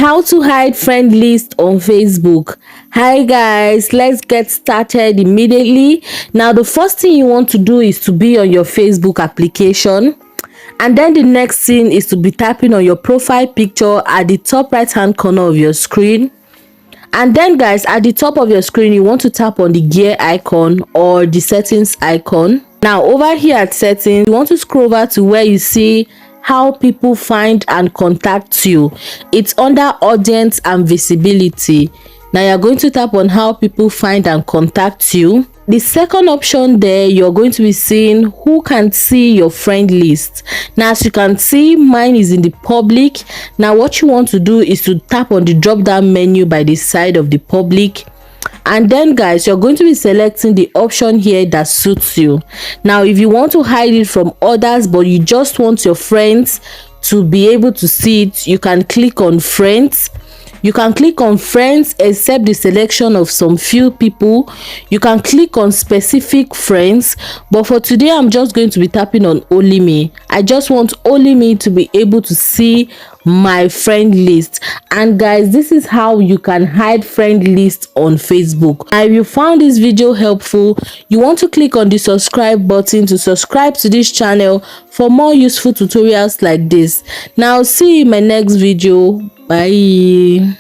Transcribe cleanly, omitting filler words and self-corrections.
How to hide friend list on Facebook. Hi guys, let's get started immediately. Now the first thing you want to do is to be on your Facebook application, and then the next thing is to be tapping on your profile picture at the top right hand corner of your screen. And then guys, at the top of your screen you want to tap on the gear icon or the settings icon. Now over here at settings, you want to scroll over to where you see how people find and contact you. It's under audience and visibility. Now you're going to tap on how people find and contact you. The second option there, you're going to be seeing who can see your friend list. Now as you can see, mine is in the public. Now what you want to do is to tap on the drop down menu by the side of the public, and then guys, you're going to be selecting the option here that suits you. Now if you want to hide it from others but you just want your friends to be able to see it, you can click on friends. You can click on friends except the selection of some few people. You can click on specific friends, but for today I'm just going to be tapping on only me. I just want only me to be able to see my friend list. And guys, this is how you can hide friend list on Facebook. Now if you found this video helpful, you want to click on the subscribe button to subscribe to this channel for more useful tutorials like this. Now see you in my next video. Bye.